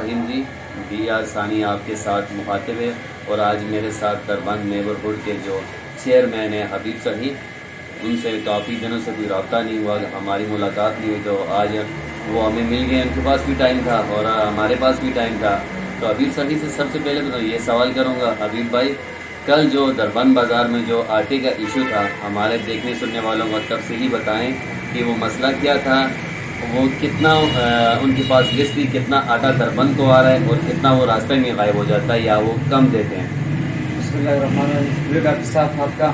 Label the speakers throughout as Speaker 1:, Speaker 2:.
Speaker 1: الرحیم جی، دیا ثانی آپ کے ساتھ مخاطب ہے اور آج میرے ساتھ دربند نیبرہڈ کے جو چیئرمین ہیں حبیب صاحب، ان سے کافی دنوں سے کوئی رابطہ نہیں ہوا، ہماری ملاقات نہیں ہوئی، تو آج وہ ہمیں مل گئے، ان کے پاس بھی ٹائم تھا اور ہمارے پاس بھی ٹائم تھا۔ تو حبیب صاحب سے سب سے پہلے تو یہ سوال کروں گا، حبیب بھائی کل جو دربند بازار میں جو آٹے کا ایشو تھا، ہمارے دیکھنے سننے والوں کو تفصیلی بتائیں کہ وہ مسئلہ کیا تھا، وہ کتنا ان کے پاس لسٹ تھی، کتنا آٹا دربند کو آ رہا ہے اور کتنا وہ راستے میں غائب ہو جاتا ہے یا وہ کم دیتے ہیں۔
Speaker 2: بسم اللہ الرحمن الرحیم۔ ڈاکٹر صاحب آپ کا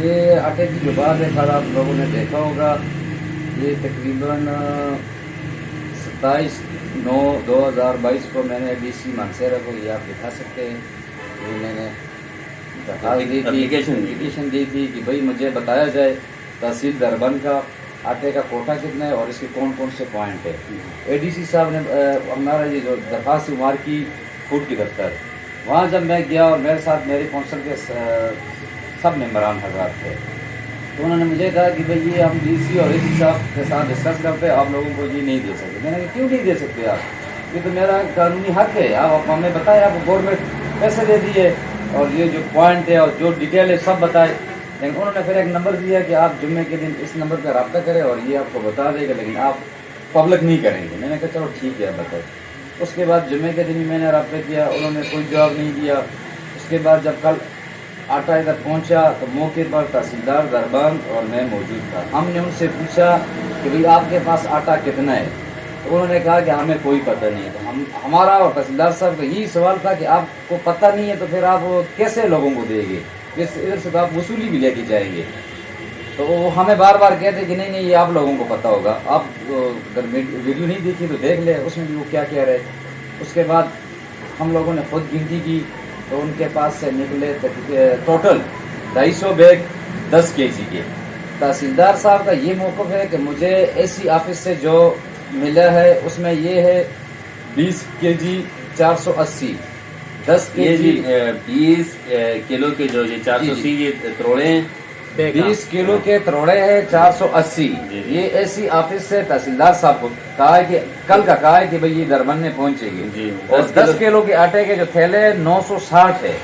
Speaker 2: یہ آٹے کی جو بات ہے کل آپ لوگوں نے دیکھا ہوگا، یہ تقریباً 27/9/2022 کو میں نے ڈی سی مانسیرا کو، یہ آپ دکھا سکتے ہیں، یہ میں نے درخواست دی تھی، اپلیکیشن دی تھی کہ بھائی مجھے بتایا جائے تحصیل دربند کا آٹے کا کوٹا کتنا ہے اور اس کے کون کون سے پوائنٹ ہے۔ اے ڈی سی صاحب نے ہمارا یہ جو درخواست عمار کی فوڈ کی دفتر، وہاں جب میں گیا اور میرے ساتھ میرے کونسل کے سب ممبران حضرات تھے، تو انہوں نے مجھے کہا کہ بھائی یہ ہم ڈی سی اور اے سی صاحب کے ساتھ ڈسکس کرتے ہیں، آپ لوگوں کو یہ نہیں دے سکتے۔ میں نے کہا کیوں نہیں دے سکتے آپ، یہ تو میرا قانونی حق ہے، آپ ہمیں بتائیں، آپ کو گورنمنٹ پیسے دے دیے اور یہ جو پوائنٹ ہے اور جو ڈیٹیل ہے سب بتائے۔ لیکن انہوں نے پھر ایک نمبر دیا کہ آپ جمعے کے دن اس نمبر پہ رابطہ کریں اور یہ آپ کو بتا دے گا، لیکن آپ پبلک نہیں کریں گے۔ میں نے کہا چلو ٹھیک ہے بتائیں۔ اس کے بعد جمعے کے دن بھی میں نے رابطہ کیا، انہوں نے کوئی جواب نہیں دیا۔ اس کے بعد جب کل آٹا ادھر پہنچا تو موقع پر تحصیلدار دربند اور میں موجود تھا۔ ہم نے ان سے پوچھا کہ بھئی آپ کے پاس آٹا کتنا ہے، تو انہوں نے کہا کہ ہمیں کوئی پتہ نہیں ہے۔ تو ہمارا اور تحصیلدار صاحب کا یہی سوال تھا کہ آپ کو پتہ نہیں ہے تو پھر آپ کیسے لوگوں کو دیں گے، ادھر سے تو آپ وصولی بھی لے کے جائیں گے۔ تو وہ ہمیں بار بار کہتے کہ نہیں یہ آپ لوگوں کو پتہ ہوگا، آپ اگر ویڈیو نہیں دیکھی تو دیکھ لیں، اس میں بھی وہ کیا کہہ رہے۔ اس کے بعد ہم لوگوں نے خود گنتی کی تو ان کے پاس سے نکلے ٹوٹل 250 بیگ 10 kg کے۔ تحصیلدار صاحب کا یہ موقف ہے کہ مجھے اے سی آفس سے جو ملا ہے اس میں یہ ہے 20 kg 480، 10 kg
Speaker 1: 20 کلو کے جو یہ 480 یہ تروڑے ہیں،
Speaker 2: 20 کلو کے تروڑے ہیں 480۔ یہ اے سی آفس سے تحصیلدار صاحب کو کہا ہے کہ کل کا کہا ہے کہ بھئی یہ دربند میں پہنچے گی، اور 10 کلو کے آٹے کے جو تھیلے 960 ہے۔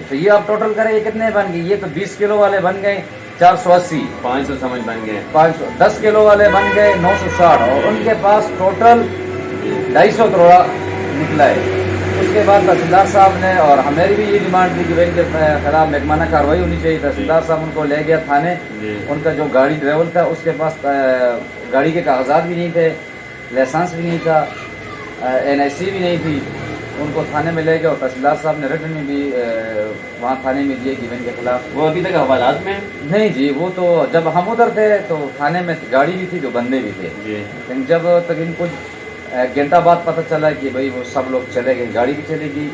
Speaker 2: تو یہ آپ ٹوٹل کریں یہ کتنے بن گئے، یہ تو 20 کلو والے بن گئے 480،
Speaker 1: 500 سمجھ بن گئے،
Speaker 2: 500، 10 کلو والے بن گئے 960، اور ان کے پاس ٹوٹل 250 تروڑا نکلا ہے۔ اس کے بعد تحصیلدار صاحب نے، اور ہماری بھی یہ ڈیمانڈ تھی کہ بھائی ان کے خلاف محکمانہ کارروائی ہونی چاہیے۔ تحصیلدار صاحب ان کو لے گیا تھانے، ان کا جو گاڑی ڈرائیور تھا اس کے پاس گاڑی کے کاغذات بھی نہیں تھے، لائسنس بھی نہیں تھا، NIC بھی نہیں تھی، ان کو تھانے میں لے گیا اور تحصیلدار صاحب نے ریٹن میں بھی وہاں تھانے میں دیے کہ ان کے خلاف۔
Speaker 1: وہ ابھی تک حوالات میں
Speaker 2: نہیں جی، وہ تو جب ہم ادھر تھے تو تھانے میں گاڑی بھی تھی تو بندے بھی تھے، لیکن جب تک ان کو ایک گھنٹہ بعد پتہ چلا کہ بھئی وہ سب لوگ چلے گئے، گاڑی بھی چلے گی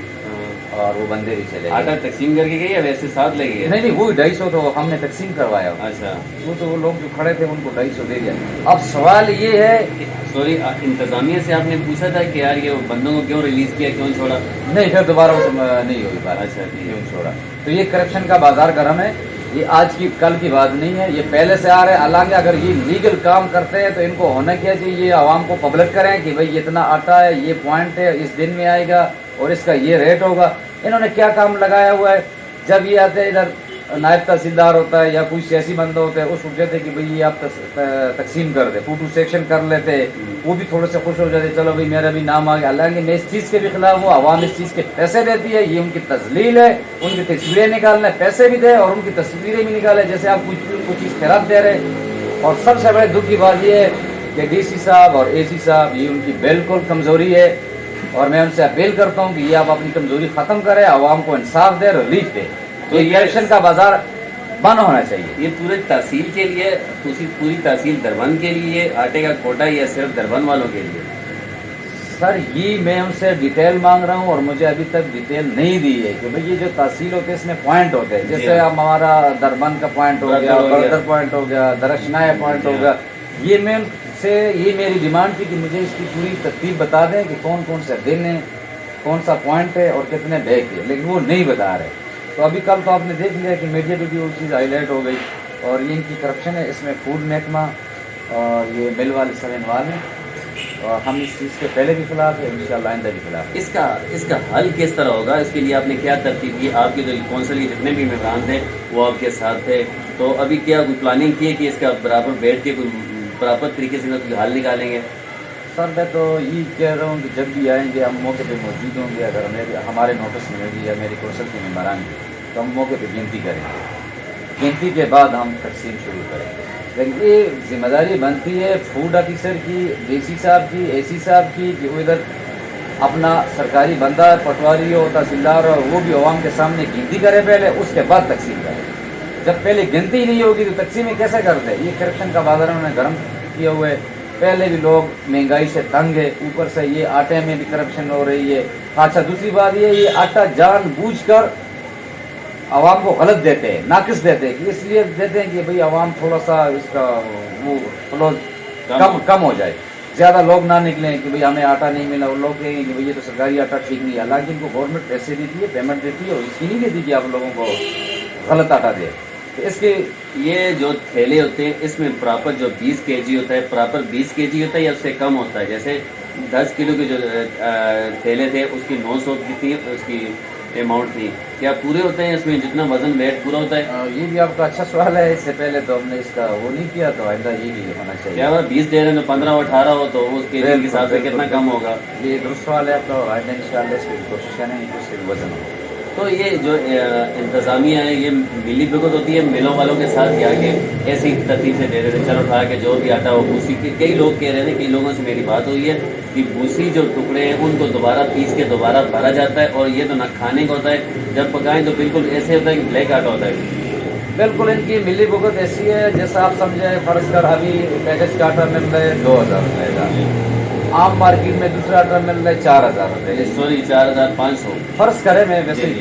Speaker 2: اور وہ بندے بھی چلے گئے۔
Speaker 1: آٹا تقسیم کر کے گئے یا ویسے ساتھ لے گئے؟
Speaker 2: نہیں وہی 250 تو ہم نے تقسیم کروایا۔
Speaker 1: اچھا،
Speaker 2: وہ تو وہ لوگ جو کھڑے تھے ان کو 250 دے دیا۔ اب سوال یہ ہے کہ
Speaker 1: سوری، انتظامیہ سے آپ نے پوچھا تھا کہ یار یہ بندوں کو کیوں ریلیز کیا، کیوں چھوڑا؟
Speaker 2: نہیں، پھر دوبارہ نہیں ہوئی بات۔
Speaker 1: اچھا،
Speaker 2: کیوں چھوڑا؟ تو یہ کرپشن کا بازار گرم ہے، یہ آج کی کل کی بات نہیں ہے، یہ پہلے سے آ رہے ہیں۔ حالانکہ اگر یہ لیگل کام کرتے ہیں تو ان کو ہونا کیا چاہیے، یہ عوام کو پبلک کریں کہ بھئی اتنا آٹا ہے، یہ پوائنٹ ہے، اس دن میں آئے گا اور اس کا یہ ریٹ ہوگا۔ انہوں نے کیا کام لگایا ہوا ہے، جب یہ آتے ہیں ادھر نائب تحصیلدار ہوتا ہے یا کوئی سیاسی بندہ ہوتا ہے، اس کو کہتے ہیں کہ بھئی یہ آپ تقسیم کر دیں، فوٹو سیکشن کر لیتے، وہ بھی تھوڑے سے خوش ہو جاتے، چلو بھئی میرا بھی نام آ گیا۔ حالانکہ میں اس چیز کے بھی خلاف ہوں، عوام اس چیز کے پیسے دیتی ہے، یہ ان کی تذلیل ہے، ان کی تصویریں نکالنا، پیسے بھی دے اور ان کی تصویریں بھی نکالے جیسے آپ کچھ چیز خیرات دے رہے۔ اور سب سے بڑے دکھ کی بات یہ ہے کہ ڈی سی صاحب اور اے سی صاحب یہ ان کی بالکل کمزوری ہے، اور میں ان سے اپیل کرتا ہوں کہ یہ آپ اپنی کمزوری ختم کریں، عوام کو انصاف دے، ریلیف دے۔ تو یہ الیکشن کا بازار بند ہونا چاہیے۔
Speaker 1: یہ پورے تحصیل کے لیے، پوری تحصیل دربند کے لیے آٹے کا کوٹا یا صرف دربند والوں کے لیے؟
Speaker 2: سر یہ میں ان سے ڈیٹیل مانگ رہا ہوں اور مجھے ابھی تک ڈیٹیل نہیں دی ہے کہ بھئی یہ جو تحصیل ہوتے ہیں اس میں پوائنٹ ہوتے ہیں، جیسے ہمارا دربند کا پوائنٹ ہو گیا، بردر پوائنٹ ہو گیا، درخشنائے پوائنٹ ہو گیا۔ یہ میں ان سے یہ میری ڈیمانڈ تھی کہ مجھے اس کی پوری ترتیب بتا دیں کہ کون کون سے دن ہیں، کون سا پوائنٹ ہے اور کتنے بیگ ہے، لیکن وہ نہیں بتا رہے۔ تو ابھی کل تو آپ نے دیکھ لیا کہ میڈیا پہ بھی وہ چیز ہائی لائٹ ہو گئی، اور یہ ان کی کرپشن ہے، اس میں فوڈ محکمہ اور یہ مل والے سب انوالو ہیں۔ اور ہم اس چیز کے پہلے بھی خلاف ہیں، انشاءاللہ آئندہ بھی خلاف ہیں۔
Speaker 1: اس کا حل کس طرح ہوگا؟ اس کے لیے آپ نے کیا ترتیب کی؟ آپ کے جو کونسل کے جتنے بھی ممبران تھے وہ آپ کے ساتھ تھے، تو ابھی کیا کوئی پلاننگ کی ہے کہ اس کا برابر بیٹھ کے کوئی پراپر طریقے سے کوئی حل نکالیں گے؟
Speaker 2: سر میں تو یہ کہہ رہا ہوں کہ جب بھی آئیں گے ہم موقع پہ موجود ہوں گے، اگر ہمارے نوٹس میں ہوگی یا میری کونسل کے ممبران کی، تو ہم موقع پہ گنتی کریں گے، گنتی کے بعد ہم تقسیم شروع کریں گے۔ لیکن یہ ذمہ داری بنتی ہے فوڈ آفیسر کی، ڈی سی صاحب کی، اے سی صاحب کی، کہ وہ ادھر اپنا سرکاری بندہ پٹواری ہو، تحصیلدار ہو، وہ بھی عوام کے سامنے گنتی کرے پہلے، اس کے بعد تقسیم کرے۔ جب پہلے گنتی ہی نہیں ہوگی تو تقسیمیں کیسے کرتے؟ یہ کرپشن کا بازار انہوں نے گرم کیا ہوا ہے۔ پہلے بھی لوگ مہنگائی سے تنگ ہے، اوپر سے یہ آٹے میں بھی کرپشن ہو رہی ہے۔ اچھا دوسری بات یہ آٹا جان بوجھ کر عوام کو غلط دیتے ہیں، ناقص دیتے ہیں، کہ اس لیے دیتے ہیں کہ بھئی عوام تھوڑا سا اس کا وہ فلو کم ہو جائے، زیادہ لوگ نہ نکلیں کہ بھئی ہمیں آٹا نہیں ملا، اور لوگ کہیں گے کہ بھئی یہ تو سرکاری آٹا ٹھیک نہیں ہے، حالانکہ ان کو گورنمنٹ پیسے دیتی ہے، پیمنٹ دیتی ہے، اور اس کی نہیں دیتی کہ آپ لوگوں کو غلط آٹا دے۔ تو اس کے
Speaker 1: یہ جو تھیلے ہوتے ہیں اس میں پراپر جو 20 کے جی ہوتا ہے، پراپر 20 کے جی ہوتا ہے یا اس سے کم ہوتا ہے؟ جیسے 10 کلو کے جو تھیلے تھے اس کی 900 کی تھی، اس کی اماؤنٹ تھی، کیا پورے ہوتے ہیں اس میں جتنا وزن ویٹ پورا ہوتا ہے؟
Speaker 2: یہ بھی آپ کا اچھا سوال ہے، اس سے پہلے تو ہم نے اس کا وہ نہیں کیا، تو آئندہ یہ بھی ہونا چاہیے۔
Speaker 1: کیا اگر 20 دے رہے ہیں تو 15 اور 18 ہو تو اس کے حساب سے کتنا کم ہوگا؟
Speaker 2: یہ درست سوال ہے آپ کا، آئندہ انشاءاللہ اس کی کوشش کریں گے کہ اس سے وزن ہو۔
Speaker 1: تو یہ جو انتظامیہ ہے یہ ملی بھگت ہوتی ہے ملوں والوں کے ساتھ، یا کہ ایسی ترتیب سے دے رہے تھے چلو اٹھا کے جو بھی آٹا ہو بھوسی کے؟ کئی لوگ کہہ رہے تھے، کئی لوگوں سے میری بات ہوئی ہے کہ بھوسی جو ٹکڑے ہیں ان کو دوبارہ پیس کے دوبارہ بھرا جاتا ہے، اور یہ تو نہ کھانے کا ہوتا ہے، جب پکائیں تو بالکل ایسے ہوتا ہے کہ بلیک آٹا ہوتا ہے۔
Speaker 2: بالکل ان کی ملی بھگت ایسی ہے جیسا آپ سمجھیں، فرض کر ابھی پیکج کا آٹا مل رہا ہے 2000 روپے کا، عام مارکیٹ میں دوسرا آٹا مل رہا ہے 4000 روپے،
Speaker 1: سوری 4500
Speaker 2: فرض کرے، میں ویسے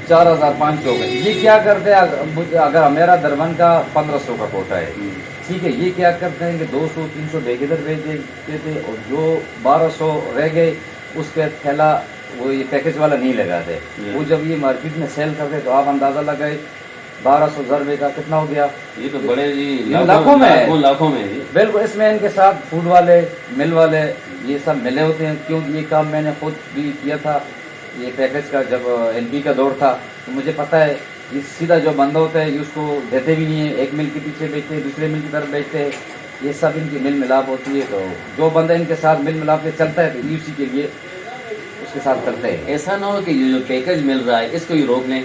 Speaker 2: 4500 کا۔ یہ کیا کرتے ہیں، اگر میرا دربن کا 1500 کا کوٹا ہے، ٹھیک ہے، یہ کیا کرتے ہیں کہ 200-300 بیگ ادھر بھیج دیتے تھے، اور جو 1200 رہ گئے اس پہ تھیلا وہ یہ پیکج والا نہیں لگاتے۔ وہ جب یہ مارکیٹ میں سیل کرتے تو آپ اندازہ لگائے 1200 ضربے کا کتنا ہو گیا؟
Speaker 1: یہ تو بڑے
Speaker 2: لاکھوں میں ہے،
Speaker 1: لاکھوں میں جی۔
Speaker 2: بالکل۔ اس میں ان کے ساتھ فوڈ والے، مل والے، یہ سب ملے ہوتے ہیں، کیونکہ یہ کام میں نے خود بھی کیا تھا۔ یہ پیکج کا جب این پی کا دور تھا تو مجھے پتہ ہے یہ سیدھا جو بندہ ہوتا ہے یہ اس کو دیتے بھی نہیں ہے، ایک مل کے پیچھے بیچتے ہیں، دوسرے مل کی طرف بیچتے ہیں، یہ سب ان کی مل ملاپ ہوتی ہے۔ تو جو بندہ ان کے ساتھ مل ملاپ کے چلتا ہے تو اسی کے لیے اس کے ساتھ چلتے ہیں۔
Speaker 1: ایسا نہ ہو کہ یہ جو پیکج مل رہا ہے اس کو ہی روک لیں۔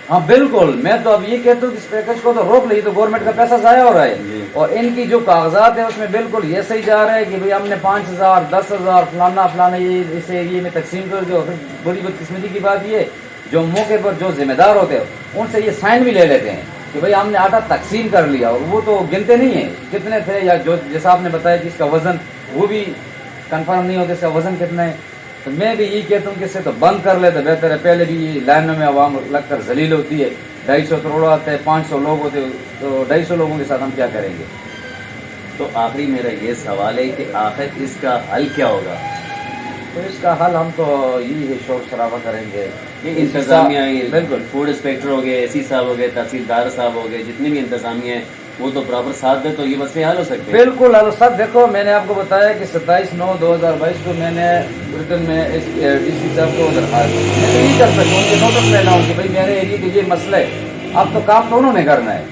Speaker 2: ہاں بالکل، میں تو اب یہ کہتا ہوں کہ اس پیکج کو تو روک لیں، تو گورنمنٹ کا پیسہ ضائع ہو رہا ہے، اور ان کی جو کاغذات ہیں اس میں بالکل یہ صحیح جا رہا ہے کہ بھئی ہم نے 5000 10,000 فلانا یہ اس ایریے میں تقسیم کر دو۔ بڑی بدقسمتی کی بات یہ جو موقع پر جو ذمہ دار ہوتے ہیں ان سے یہ سائن بھی لے لیتے ہیں کہ بھئی ہم نے آٹا تقسیم کر لیا، اور وہ تو گنتے نہیں ہیں کتنے تھے، یا جو جیسا آپ نے بتایا کہ اس کا وزن وہ بھی کنفرم نہیں ہوتا اس کا وزن کتنا ہے۔ تو میں بھی یہ کہتا ہوں کہ اسے تو بند کر لے تو بہتر ہے۔ پہلے بھی لائنوں میں عوام لگ کر ذلیل ہوتی ہے، 250 کروڑ آتے ہیں، 500 لوگ ہوتے ہیں، تو 250 لوگوں کے ساتھ ہم کیا کریں گے؟
Speaker 1: تو آخری میرا یہ سوال ہے کہ آخر اس کا حل کیا ہوگا؟
Speaker 2: تو اس کا حل ہم تو یہی ہے، شور شرابہ کریں گے۔
Speaker 1: یہ انتظامیہ بالکل فوڈ انسپیکٹر ہو گئے، اے سی صاحب ہو گئے، تحصیلدار صاحب ہو گئے، جتنے بھی انتظامیہ ہیں وہ تو پراپر ساتھ دے تو یہ مسئلے حل ہو سکتے ہیں۔
Speaker 2: بالکل حل سب۔ دیکھو میں نے آپ کو بتایا کہ 27/9/2022 کو میں نے بریٹن میں ڈی سی صاحب کو درخواست دی، میں تو یہ کر سکتا ہوں کہ نوٹس لینا ہوں کہ بھائی میرے ایریے کے یہ مسئلہ ہے، اب تو کام تو انہوں نے کرنا ہے،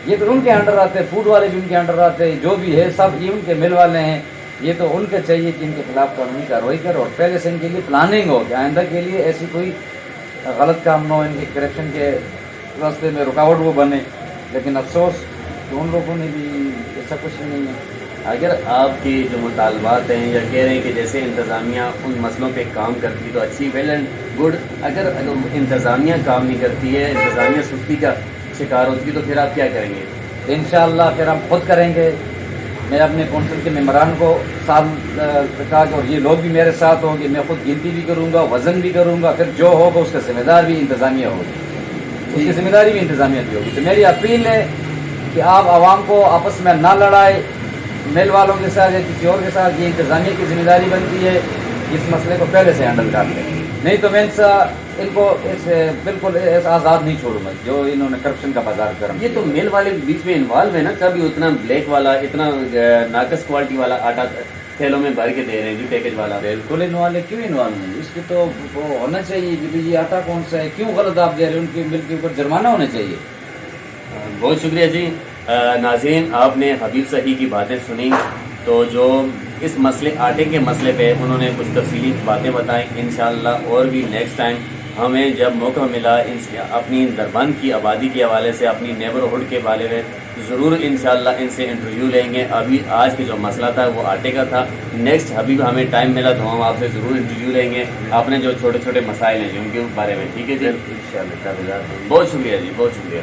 Speaker 2: یہ تو ان کے انڈر آتے ہیں، فوڈ والے بھی ان کے انڈر آتے ہیں، جو بھی ہے سب یہ ان کے مل والے ہیں، یہ تو ان کے چاہیے کہ ان کے خلاف قانونی کارروائی کرو، اور پہلے سے ان کے لیے پلاننگ ہو کہ آئندہ کے لیے ایسی کوئی غلط کام نہ ہو، ان کے کرپشن کے راستے میں رکاوٹ وہ بنے۔ لیکن افسوس کہ ان لوگوں نے بھی ایسا کچھ نہیں ہے۔
Speaker 1: اگر آپ کی جو مطالبات ہیں یا کہہ رہے ہیں کہ جیسے انتظامیہ ان مسئلوں پہ کام کرتی تو اچھی، ویل اینڈ گڈ، اگر انتظامیہ کام نہیں کرتی ہے، انتظامیہ سستی کا شکار ہوتی ہے، تو پھر آپ کیا کریں گے؟
Speaker 2: انشاءاللہ پھر ہم خود کریں گے۔ میں اپنے کونسل کے ممبران کو ساتھ کہا کہ اور یہ لوگ بھی میرے ساتھ ہوں گے، میں خود گنتی بھی کروں گا، وزن بھی کروں گا، پھر جو ہوگا اس کا ذمہ دار بھی انتظامیہ ہوگی، اس کی ذمہ داری بھی انتظامیہ کی ہوگی۔ تو میری اپیل ہے کہ آپ عوام کو آپس میں نہ لڑائے، مل والوں کے ساتھ یا کسی اور کے ساتھ، یہ انتظامیہ کی ذمہ داری بنتی ہے اس مسئلے کو پہلے سے ہینڈل کر لیں۔ نہیں تو میں ان کو بالکل ایسا آزاد نہیں چھوڑوں گا جو انہوں نے کرپشن کا بازار کرا.
Speaker 1: یہ تو مل والے بیچ میں انوالو ہے نا, کبھی اتنا بلیک والا اتنا ناقص کوالٹی والا آٹا تھیلوں میں بھر کے دے رہے ہیں جی, پیکج والا.
Speaker 2: بالکل انوالو ہے, کیوں انوالو نہیں, اس کی تو وہ ہونا چاہیے کہ یہ آٹا کون سا ہے, کیوں غلط آپ دے رہے ہیں, ان کے مل کے اوپر جرمانہ ہونا چاہیے.
Speaker 1: بہت شکریہ جی. ناظرین, آپ نے حبیب صحیح کی باتیں سنی, تو جو اس مسئلے آٹے کے مسئلے پہ انہوں نے کچھ تفصیلی باتیں بتائیں. انشاءاللہ اور بھی نیکسٹ ٹائم ہمیں جب موقع ملا اپنی دربند کی آبادی کے حوالے سے, اپنی نیبرہڈ کے بارے میں ضرور انشاءاللہ ان سے انٹرویو لیں گے. ابھی آج کے جو مسئلہ تھا وہ آٹے کا تھا. نیکسٹ حبیب ہمیں ٹائم ملا تو ہم آپ سے ضرور انٹرویو لیں گے اپنے جو چھوٹے چھوٹے مسائل ہیں ان کے بارے میں. ٹھیک ہے جی,
Speaker 2: انشاءاللہ.
Speaker 1: بہت شکریہ جی, بہت شکریہ.